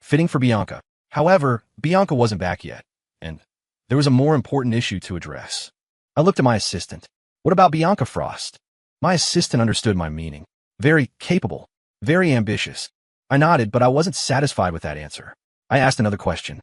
Fitting for Bianca. However, Bianca wasn't back yet, and there was a more important issue to address. I looked at my assistant. What about Bianca Frost? My assistant understood my meaning. Very capable. Very ambitious. I nodded, but I wasn't satisfied with that answer. I asked another question.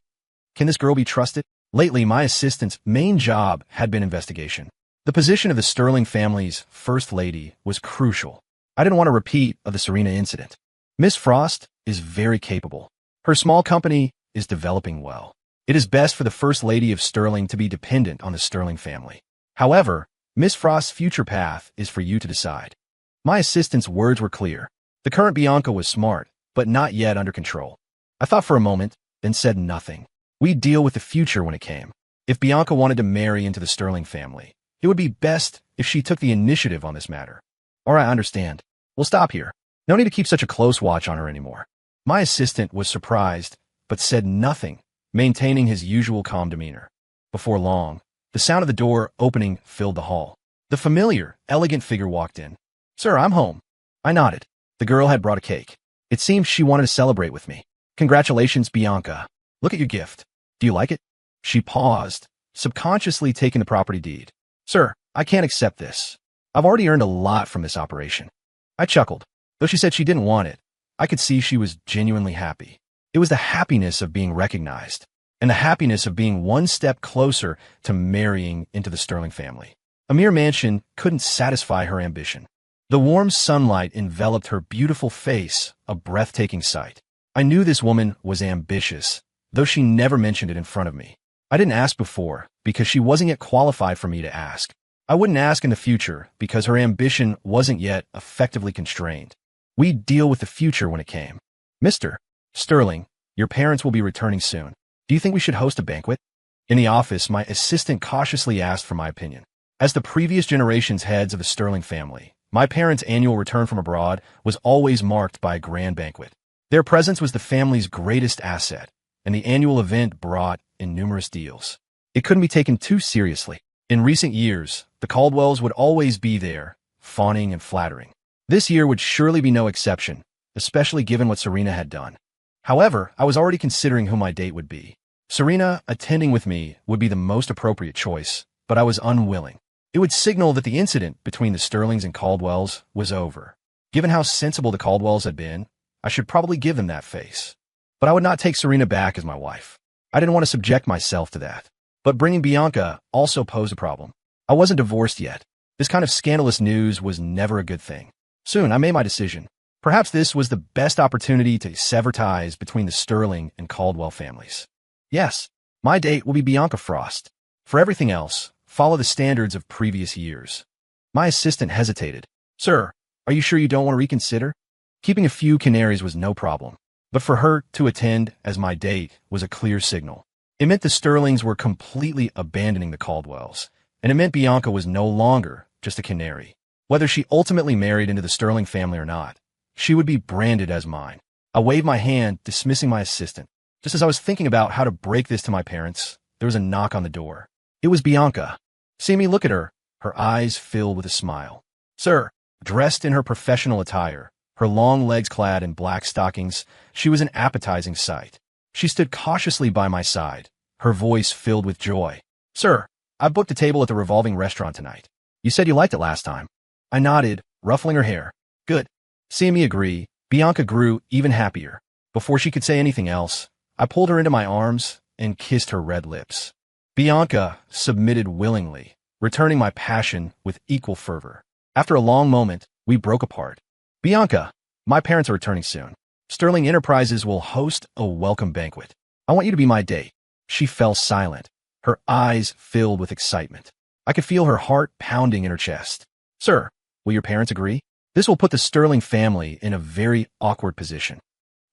Can this girl be trusted? Lately, my assistant's main job had been investigation. The position of the Sterling family's first lady was crucial. I didn't want a repeat of the Serena incident. Miss Frost is very capable. Her small company is developing well. It is best for the first lady of Sterling to be dependent on the Sterling family. However, Miss Frost's future path is for you to decide. My assistant's words were clear. The current Bianca was smart, but not yet under control. I thought for a moment, then said nothing. We'd deal with the future when it came. If Bianca wanted to marry into the Sterling family, it would be best if she took the initiative on this matter. All right, I understand. We'll stop here. No need to keep such a close watch on her anymore. My assistant was surprised, but said nothing, maintaining his usual calm demeanor. Before long, the sound of the door opening filled the hall. The familiar, elegant figure walked in. Sir, I'm home. I nodded. The girl had brought a cake. It seemed she wanted to celebrate with me. Congratulations, Bianca. Look at your gift. Do you like it? She paused, subconsciously taking the property deed. Sir, I can't accept this. I've already earned a lot from this operation. I chuckled. Though she said she didn't want it, I could see she was genuinely happy. It was the happiness of being recognized, and the happiness of being one step closer to marrying into the Sterling family. A mere mansion couldn't satisfy her ambition. The warm sunlight enveloped her beautiful face, a breathtaking sight. I knew this woman was ambitious, though she never mentioned it in front of me. I didn't ask before, because she wasn't yet qualified for me to ask. I wouldn't ask in the future, because her ambition wasn't yet effectively constrained. We'd deal with the future when it came. Mr. Sterling, your parents will be returning soon. Do you think we should host a banquet? In the office, my assistant cautiously asked for my opinion. As the previous generation's heads of the Sterling family, my parents' annual return from abroad was always marked by a grand banquet. Their presence was the family's greatest asset, and the annual event brought in numerous deals. It couldn't be taken too seriously. In recent years, the Caldwells would always be there, fawning and flattering. This year would surely be no exception, especially given what Serena had done. However, I was already considering who my date would be. Serena attending with me would be the most appropriate choice, but I was unwilling. It would signal that the incident between the Sterlings and Caldwells was over. Given how sensible the Caldwells had been, I should probably give them that face. But I would not take Serena back as my wife. I didn't want to subject myself to that. But bringing Bianca also posed a problem. I wasn't divorced yet. This kind of scandalous news was never a good thing. Soon, I made my decision. Perhaps this was the best opportunity to sever ties between the Sterling and Caldwell families. Yes, my date will be Bianca Frost. For everything else, follow the standards of previous years. My assistant hesitated. Sir, are you sure you don't want to reconsider? Keeping a few canaries was no problem, but for her to attend as my date was a clear signal. It meant the Sterlings were completely abandoning the Caldwells, and it meant Bianca was no longer just a canary. Whether she ultimately married into the Sterling family or not, she would be branded as mine. I waved my hand, dismissing my assistant. Just as I was thinking about how to break this to my parents, there was a knock on the door. It was Bianca. Seeing me look at her, her eyes filled with a smile. Sir, dressed in her professional attire, her long legs clad in black stockings, she was an appetizing sight. She stood cautiously by my side, her voice filled with joy. Sir, I booked a table at the revolving restaurant tonight. You said you liked it last time. I nodded, ruffling her hair. Good. Seeing me agree, Bianca grew even happier. Before she could say anything else, I pulled her into my arms and kissed her red lips. Bianca submitted willingly, returning my passion with equal fervor. After a long moment, we broke apart. Bianca, my parents are returning soon. Sterling Enterprises will host a welcome banquet. I want you to be my date. She fell silent, her eyes filled with excitement. I could feel her heart pounding in her chest. Sir, will your parents agree? This will put the Sterling family in a very awkward position.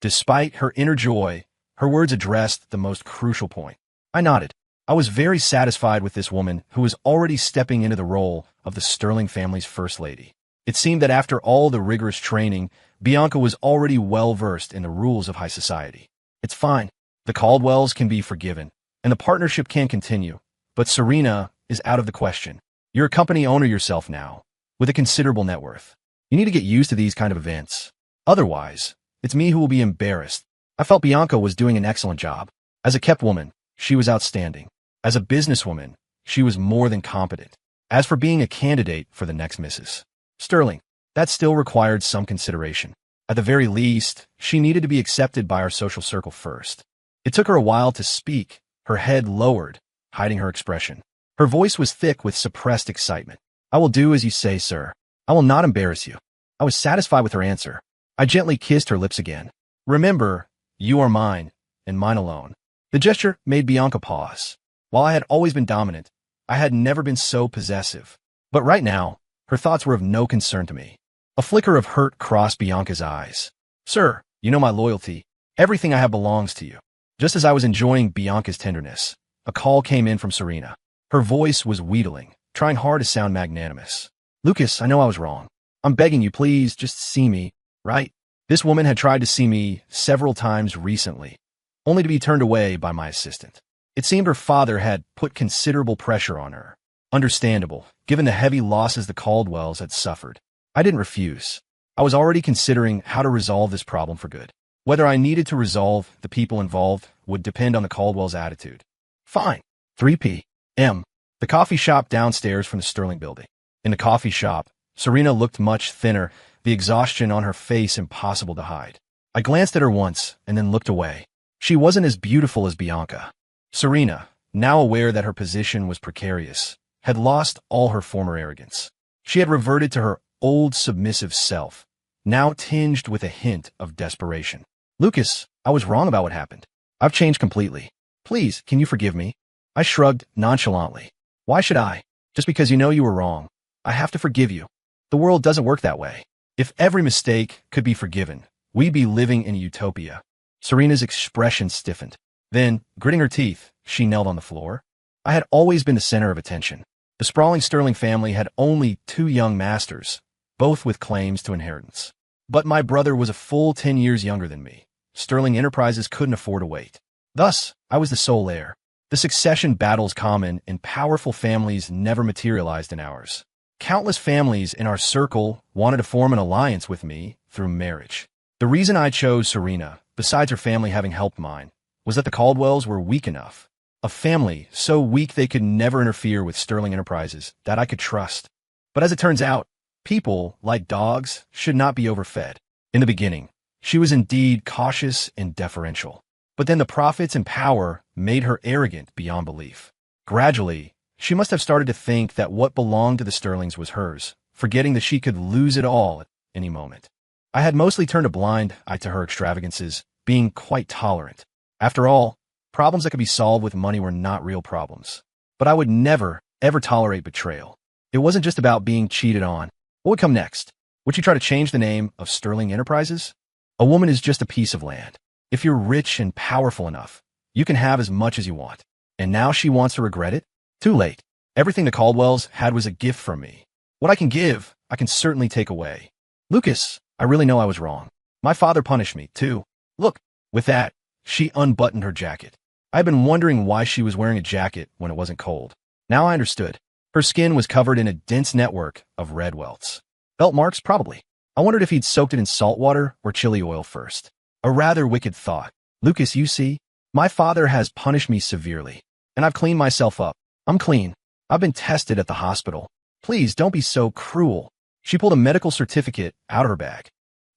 Despite her inner joy, her words addressed the most crucial point. I nodded. I was very satisfied with this woman who was already stepping into the role of the Sterling family's first lady. It seemed that after all the rigorous training, Bianca was already well-versed in the rules of high society. It's fine. The Caldwells can be forgiven, and the partnership can continue. But Serena is out of the question. You're a company owner yourself now, with a considerable net worth. You need to get used to these kind of events. Otherwise, it's me who will be embarrassed. I felt Bianca was doing an excellent job. As a kept woman, she was outstanding. As a businesswoman, she was more than competent. As for being a candidate for the next Mrs. Sterling, that still required some consideration. At the very least, she needed to be accepted by our social circle first. It took her a while to speak, her head lowered, hiding her expression. Her voice was thick with suppressed excitement. I will do as you say, sir. I will not embarrass you. I was satisfied with her answer. I gently kissed her lips again. Remember, you are mine, and mine alone. The gesture made Bianca pause. While I had always been dominant, I had never been so possessive. But right now, her thoughts were of no concern to me. A flicker of hurt crossed Bianca's eyes. Sir, you know my loyalty. Everything I have belongs to you. Just as I was enjoying Bianca's tenderness, a call came in from Serena. Her voice was wheedling, trying hard to sound magnanimous. Lucas, I know I was wrong. I'm begging you, please, just see me, right? This woman had tried to see me several times recently, only to be turned away by my assistant. It seemed her father had put considerable pressure on her. Understandable, given the heavy losses the Caldwells had suffered. I didn't refuse. I was already considering how to resolve this problem for good. Whether I needed to resolve the people involved would depend on the Caldwells' attitude. Fine. 3 p.m. The coffee shop downstairs from the Sterling building. In the coffee shop, Serena looked much thinner, the exhaustion on her face impossible to hide. I glanced at her once and then looked away. She wasn't as beautiful as Bianca. Serena, now aware that her position was precarious, had lost all her former arrogance. She had reverted to her old submissive self, now tinged with a hint of desperation. Lucas, I was wrong about what happened. I've changed completely. Please, can you forgive me? I shrugged nonchalantly. Why should I? Just because you know you were wrong. I have to forgive you. The world doesn't work that way. If every mistake could be forgiven, we'd be living in a utopia. Serena's expression stiffened. Then, gritting her teeth, she knelt on the floor. I had always been the center of attention. The sprawling Sterling family had only 2 young masters, both with claims to inheritance. But my brother was a full 10 years younger than me. Sterling Enterprises couldn't afford to wait. Thus, I was the sole heir. The succession battles common in powerful families never materialized in ours. Countless families in our circle wanted to form an alliance with me through marriage. The reason I chose Serena, besides her family having helped mine, was that the Caldwells were weak enough. A family so weak they could never interfere with Sterling Enterprises that I could trust. But as it turns out, People, like dogs, should not be overfed. In the beginning, she was indeed cautious and deferential. But then the profits and power made her arrogant beyond belief. Gradually, she must have started to think that what belonged to the Sterlings was hers, forgetting that she could lose it all at any moment. I had mostly turned a blind eye to her extravagances, being quite tolerant. After all, problems that could be solved with money were not real problems. But I would never, ever tolerate betrayal. It wasn't just about being cheated on. What would come next? Would she try to change the name of Sterling Enterprises? A woman is just a piece of land. If you're rich and powerful enough, you can have as much as you want. And now she wants to regret it? Too late. Everything the Caldwells had was a gift from me. What I can give, I can certainly take away. Lucas, I really know I was wrong. My father punished me, too. Look, with that, she unbuttoned her jacket. I had been wondering why she was wearing a jacket when it wasn't cold. Now I understood. Her skin was covered in a dense network of red welts. Belt marks, probably. I wondered if he'd soaked it in salt water or chili oil first. A rather wicked thought. Lucas, you see, my father has punished me severely, and I've cleaned myself up. I'm clean. I've been tested at the hospital. Please don't be so cruel. She pulled a medical certificate out of her bag.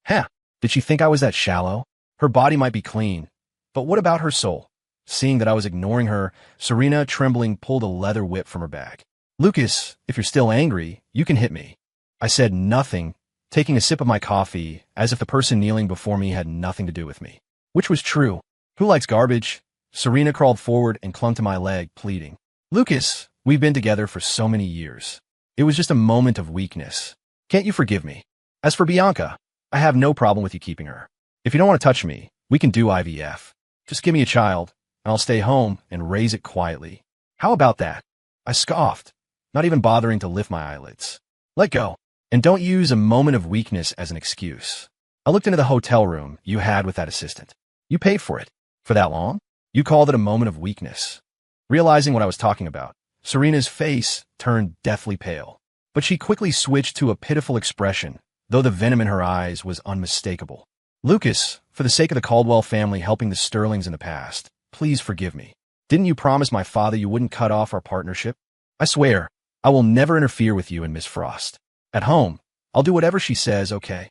Huh, did she think I was that shallow? Her body might be clean, but what about her soul? Seeing that I was ignoring her, Serena, trembling, pulled a leather whip from her bag. Lucas, if you're still angry, you can hit me. I said nothing, taking a sip of my coffee, as if the person kneeling before me had nothing to do with me. Which was true. Who likes garbage? Serena crawled forward and clung to my leg, pleading. Lucas, we've been together for so many years. It was just a moment of weakness. Can't you forgive me? As for Bianca, I have no problem with you keeping her. If you don't want to touch me, we can do IVF. Just give me a child, and I'll stay home and raise it quietly. How about that? I scoffed, not even bothering to lift my eyelids. Let go, and don't use a moment of weakness as an excuse. I looked into the hotel room you had with that assistant. You paid for it. For that long? You called it a moment of weakness. Realizing what I was talking about, Serena's face turned deathly pale, but she quickly switched to a pitiful expression, though the venom in her eyes was unmistakable. Lucas, for the sake of the Caldwell family helping the Sterlings in the past, please forgive me. Didn't you promise my father you wouldn't cut off our partnership? I swear, I will never interfere with you and Miss Frost. At home, I'll do whatever she says, okay?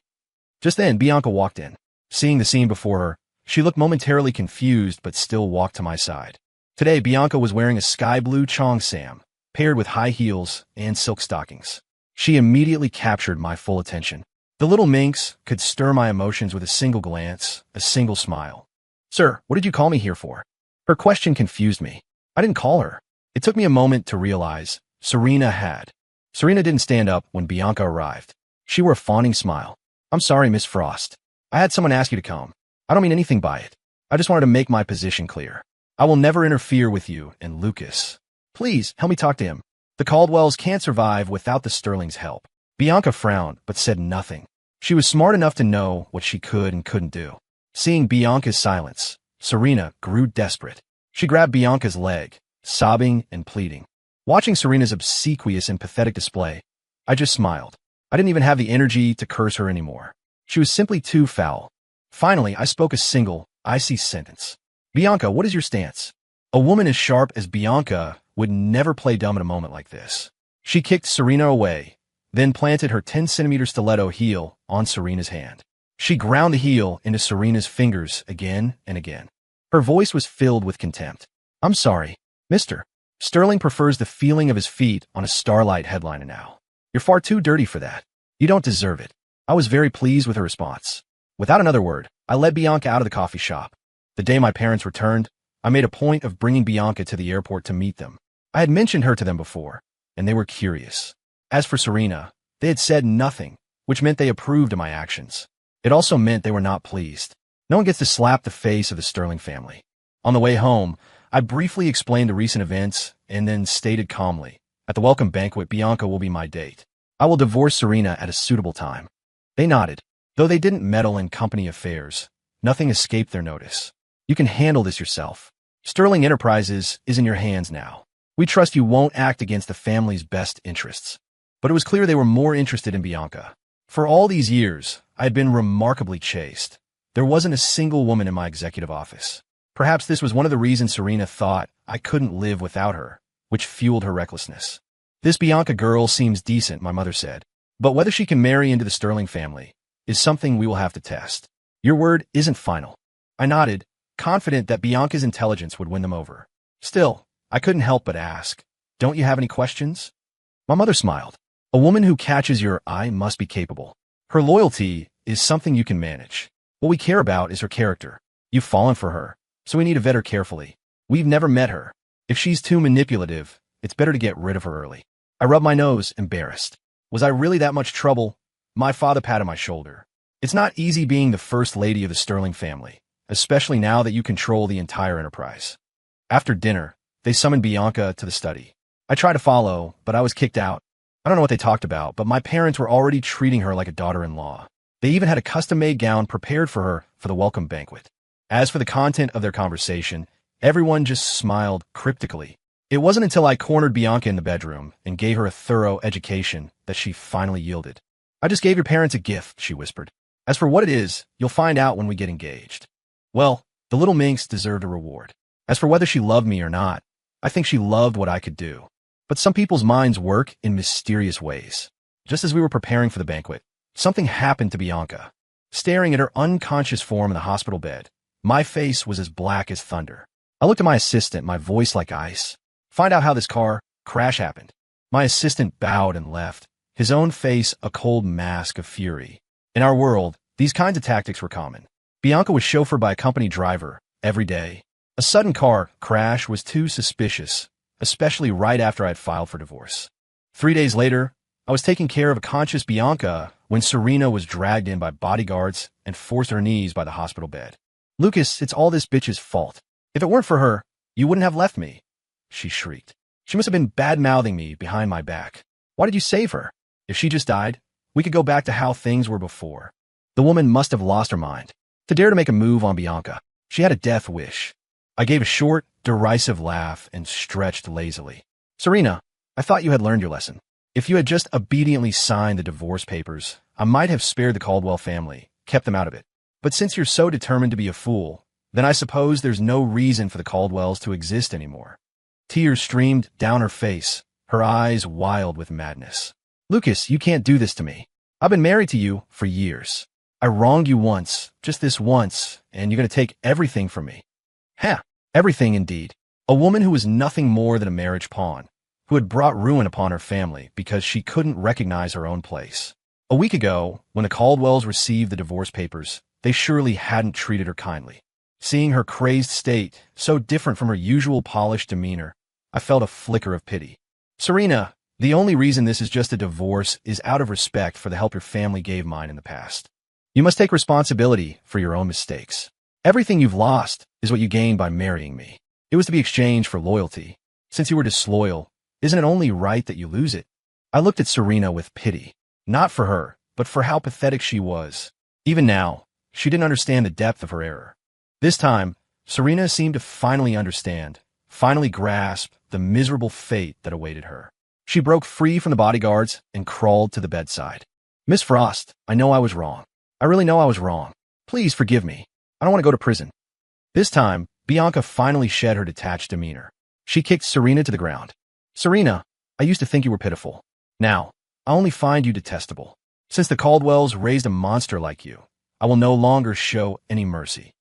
Just then, Bianca walked in. Seeing the scene before her, she looked momentarily confused but still walked to my side. Today, Bianca was wearing a sky blue cheongsam, paired with high heels and silk stockings. She immediately captured my full attention. The little minx could stir my emotions with a single glance, a single smile. Sir, what did you call me here for? Her question confused me. I didn't call her. It took me a moment to realize Serena had. Serena didn't stand up when Bianca arrived. She wore a fawning smile. I'm sorry, Miss Frost. I had someone ask you to come. I don't mean anything by it. I just wanted to make my position clear. I will never interfere with you and Lucas. Please, help me talk to him. The Caldwells can't survive without the Sterlings' help. Bianca frowned, but said nothing. She was smart enough to know what she could and couldn't do. Seeing Bianca's silence, Serena grew desperate. She grabbed Bianca's leg, sobbing and pleading. Watching Serena's obsequious and pathetic display, I just smiled. I didn't even have the energy to curse her anymore. She was simply too foul. Finally, I spoke a single, icy sentence. Bianca, what is your stance? A woman as sharp as Bianca would never play dumb in a moment like this. She kicked Serena away, then planted her 10-centimeter stiletto heel on Serena's hand. She ground the heel into Serena's fingers again and again. Her voice was filled with contempt. I'm sorry, mister. Sterling prefers the feeling of his feet on a Starlight headliner now. You're far too dirty for that. You don't deserve it. I was very pleased with her response. Without another word, I led Bianca out of the coffee shop. The day my parents returned, I made a point of bringing Bianca to the airport to meet them. I had mentioned her to them before, and they were curious. As for Serena, they had said nothing, which meant they approved of my actions. It also meant they were not pleased. No one gets to slap the face of the Sterling family. On the way home, I briefly explained the recent events and then stated calmly, at the welcome banquet, Bianca will be my date. I will divorce Serena at a suitable time. They nodded. Though they didn't meddle in company affairs, nothing escaped their notice. You can handle this yourself. Sterling Enterprises is in your hands now. We trust you won't act against the family's best interests. But it was clear they were more interested in Bianca. For all these years, I had been remarkably chaste. There wasn't a single woman in my executive office. Perhaps this was one of the reasons Serena thought I couldn't live without her, which fueled her recklessness. This Bianca girl seems decent, my mother said. But whether she can marry into the Sterling family is something we will have to test. Your word isn't final. I nodded, confident that Bianca's intelligence would win them over. Still, I couldn't help but ask, don't you have any questions? My mother smiled. A woman who catches your eye must be capable. Her loyalty is something you can manage. What we care about is her character. You've fallen for her, so we need to vet her carefully. We've never met her. If she's too manipulative, it's better to get rid of her early. I rubbed my nose, embarrassed. Was I really that much trouble? My father patted my shoulder. It's not easy being the first lady of the Sterling family, especially now that you control the entire enterprise. After dinner, they summoned Bianca to the study. I tried to follow, but I was kicked out. I don't know what they talked about, but my parents were already treating her like a daughter-in-law. They even had a custom-made gown prepared for her for the welcome banquet. As for the content of their conversation, everyone just smiled cryptically. It wasn't until I cornered Bianca in the bedroom and gave her a thorough education that she finally yielded. I just gave your parents a gift, she whispered. As for what it is, you'll find out when we get engaged. Well, the little minx deserved a reward. As for whether she loved me or not, I think she loved what I could do. But some people's minds work in mysterious ways. Just as we were preparing for the banquet, something happened to Bianca. Staring at her unconscious form in the hospital bed, my face was as black as thunder. I looked at my assistant, my voice like ice. Find out how this car crash happened. My assistant bowed and left, his own face a cold mask of fury. In our world, these kinds of tactics were common. Bianca was chauffeured by a company driver every day. A sudden car crash was too suspicious, especially right after I had filed for divorce. 3 days later, I was taking care of a conscious Bianca when Serena was dragged in by bodyguards and forced to her knees by the hospital bed. Lucas, it's all this bitch's fault. If it weren't for her, you wouldn't have left me, she shrieked. She must have been bad-mouthing me behind my back. Why did you save her? If she just died, we could go back to how things were before. The woman must have lost her mind to dare to make a move on Bianca. She had a death wish. I gave a short, derisive laugh and stretched lazily. Serena, I thought you had learned your lesson. If you had just obediently signed the divorce papers, I might have spared the Caldwell family, kept them out of it. But since you're so determined to be a fool, then I suppose there's no reason for the Caldwells to exist anymore. Tears streamed down her face, her eyes wild with madness. Lucas, you can't do this to me. I've been married to you for years. I wronged you once, just this once, and you're going to take everything from me. Ha! Everything indeed. A woman who was nothing more than a marriage pawn, who had brought ruin upon her family because she couldn't recognize her own place. A week ago, when the Caldwells received the divorce papers, they surely hadn't treated her kindly. Seeing her crazed state, so different from her usual polished demeanor, I felt a flicker of pity. Serena, the only reason this is just a divorce is out of respect for the help your family gave mine in the past. You must take responsibility for your own mistakes. Everything you've lost is what you gained by marrying me. It was to be exchanged for loyalty. Since you were disloyal, isn't it only right that you lose it? I looked at Serena with pity, not for her, but for how pathetic she was. Even now, she didn't understand the depth of her error. This time, Serena seemed to finally understand, finally grasp the miserable fate that awaited her. She broke free from the bodyguards and crawled to the bedside. Miss Frost, I know I was wrong. I really know I was wrong. Please forgive me. I don't want to go to prison. This time, Bianca finally shed her detached demeanor. She kicked Serena to the ground. Serena, I used to think you were pitiful. Now, I only find you detestable. Since the Caldwells raised a monster like you, I will no longer show any mercy.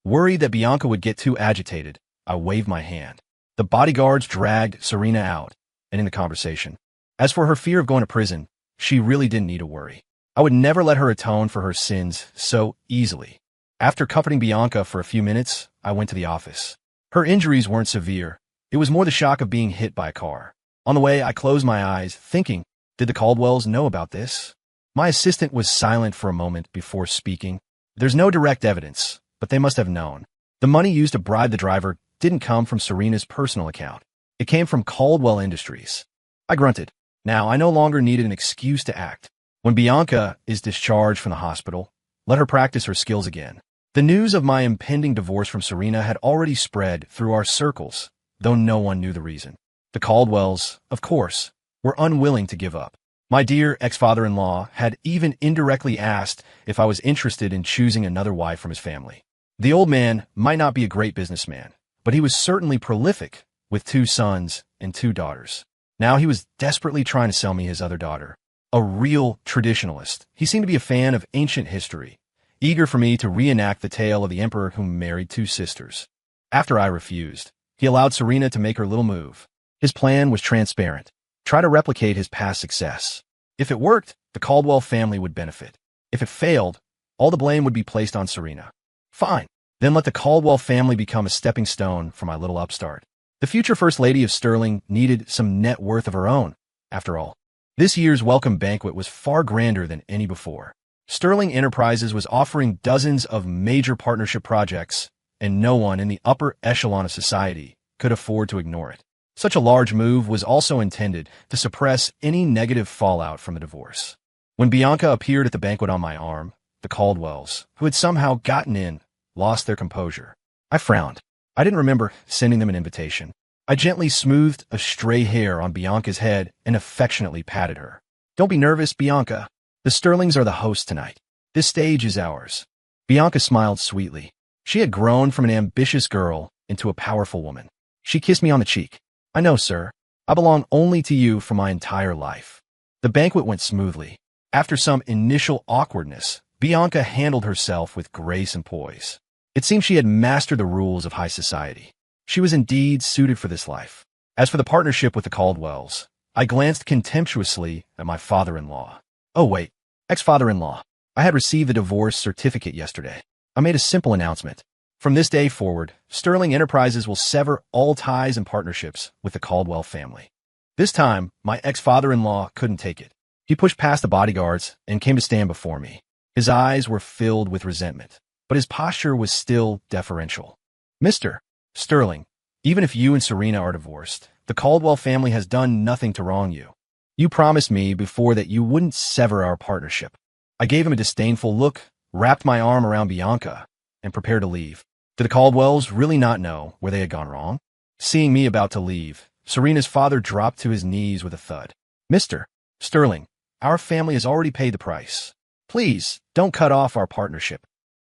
Worried that Bianca would get too agitated, I waved my hand. The bodyguards dragged Serena out and in the conversation. As for her fear of going to prison, she really didn't need to worry. I would never let her atone for her sins so easily. After comforting Bianca for a few minutes, I went to the office. Her injuries weren't severe. It was more the shock of being hit by a car. On the way, I closed my eyes, thinking, did the Caldwells know about this? My assistant was silent for a moment before speaking. There's no direct evidence, but they must have known. The money used to bribe the driver didn't come from Serena's personal account. It came from Caldwell Industries. I grunted. Now, I no longer needed an excuse to act. When Bianca is discharged from the hospital, let her practice her skills again. The news of my impending divorce from Serena had already spread through our circles, though no one knew the reason. The Caldwells, of course, were unwilling to give up. My dear ex-father-in-law had even indirectly asked if I was interested in choosing another wife from his family. The old man might not be a great businessman, but he was certainly prolific, with 2 sons and 2 daughters. Now he was desperately trying to sell me his other daughter. a real traditionalist. He seemed to be a fan of ancient history, eager for me to reenact the tale of the emperor who married two sisters. After I refused, he allowed Serena to make her little move. His plan was transparent. Try to replicate his past success. If it worked, the Caldwell family would benefit. If it failed, all the blame would be placed on Serena. Fine. Then let the Caldwell family become a stepping stone for my little upstart. The future First Lady of Sterling needed some net worth of her own, after all. This year's welcome banquet was far grander than any before. Sterling Enterprises was offering dozens of major partnership projects, and no one in the upper echelon of society could afford to ignore it. Such a large move was also intended to suppress any negative fallout from the divorce. When Bianca appeared at the banquet on my arm, the Caldwells, who had somehow gotten in, lost their composure. I frowned. I didn't remember sending them an invitation. I gently smoothed a stray hair on Bianca's head and affectionately patted her. Don't be nervous, Bianca. The Sterlings are the host tonight. This stage is ours. Bianca smiled sweetly. She had grown from an ambitious girl into a powerful woman. She kissed me on the cheek. I know, sir. I belong only to you for my entire life. The banquet went smoothly. After some initial awkwardness, Bianca handled herself with grace and poise. It seemed she had mastered the rules of high society. She was indeed suited for this life. As for the partnership with the Caldwells, I glanced contemptuously at my father-in-law. Oh wait, ex-father-in-law. I had received the divorce certificate yesterday. I made a simple announcement. From this day forward, Sterling Enterprises will sever all ties and partnerships with the Caldwell family. This time, my ex-father-in-law couldn't take it. He pushed past the bodyguards and came to stand before me. His eyes were filled with resentment, but his posture was still deferential. Mr. Sterling, even if you and Serena are divorced, the Caldwell family has done nothing to wrong you. You promised me before that you wouldn't sever our partnership. I gave him a disdainful look, wrapped my arm around Bianca, and prepared to leave. Did the Caldwells really not know where they had gone wrong? Seeing me about to leave, Serena's father dropped to his knees with a thud. Mr. Sterling, our family has already paid the price. Please, don't cut off our partnership.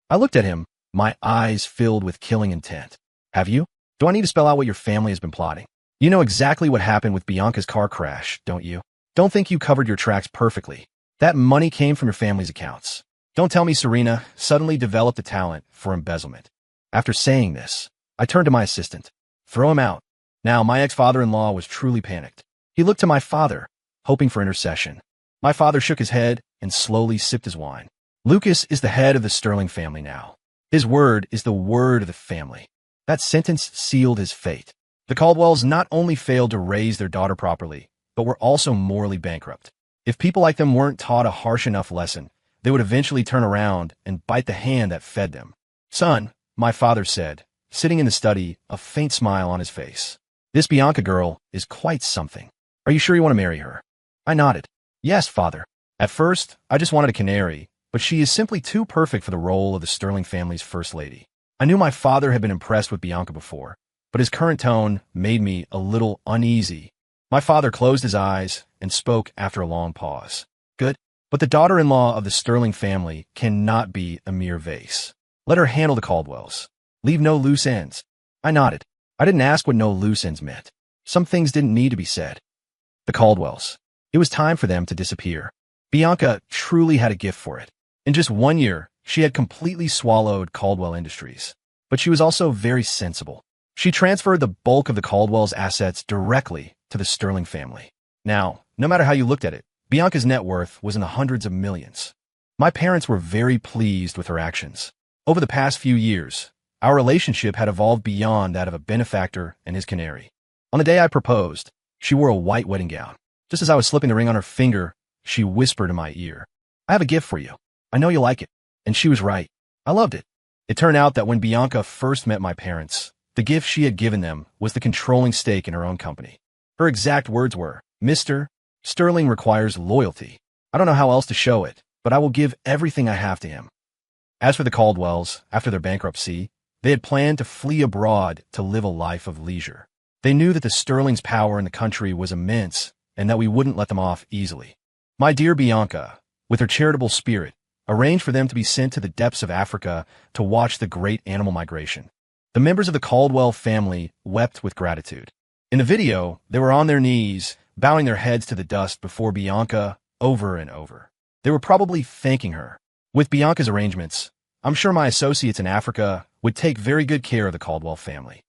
I looked at him, my eyes filled with killing intent. Have you? Do I need to spell out what your family has been plotting? You know exactly what happened with Bianca's car crash, don't you? Don't think you covered your tracks perfectly. That money came from your family's accounts. Don't tell me Serena suddenly developed a talent for embezzlement. After saying this, I turned to my assistant. Throw him out. Now, my ex-father-in-law was truly panicked. He looked to my father, hoping for intercession. My father shook his head and slowly sipped his wine. Lucas is the head of the Sterling family now. His word is the word of the family. That sentence sealed his fate. The Caldwells not only failed to raise their daughter properly, but were also morally bankrupt. If people like them weren't taught a harsh enough lesson, they would eventually turn around and bite the hand that fed them. Son, my father said, sitting in the study, a faint smile on his face. This Bianca girl is quite something. Are you sure you want to marry her? I nodded. Yes, father. At first, I just wanted a canary, but she is simply too perfect for the role of the Sterling family's first lady. I knew my father had been impressed with Bianca before, but his current tone made me a little uneasy. My father closed his eyes and spoke after a long pause. Good, but the daughter-in-law of the Sterling family cannot be a mere vase. Let her handle the Caldwells. Leave no loose ends. I nodded. I didn't ask what no loose ends meant. Some things didn't need to be said. The Caldwells. It was time for them to disappear. Bianca truly had a gift for it. In just 1 year, she had completely swallowed Caldwell Industries. But she was also very sensible. She transferred the bulk of the Caldwell's assets directly to the Sterling family. Now, no matter how you looked at it, Bianca's net worth was in the hundreds of millions. My parents were very pleased with her actions. Over the past few years, our relationship had evolved beyond that of a benefactor and his canary. On the day I proposed, she wore a white wedding gown. Just as I was slipping the ring on her finger, she whispered in my ear, I have a gift for you. I know you'll like it. And she was right. I loved it. It turned out that when Bianca first met my parents, the gift she had given them was the controlling stake in her own company. Her exact words were, Mr. Sterling requires loyalty. I don't know how else to show it, but I will give everything I have to him. As for the Caldwells, after their bankruptcy, they had planned to flee abroad to live a life of leisure. They knew that the Sterling's power in the country was immense and that we wouldn't let them off easily. My dear Bianca, with her charitable spirit, arranged for them to be sent to the depths of Africa to watch the great animal migration. The members of the Caldwell family wept with gratitude. In the video, they were on their knees, bowing their heads to the dust before Bianca over and over. They were probably thanking her. With Bianca's arrangements, I'm sure my associates in Africa would take very good care of the Caldwell family.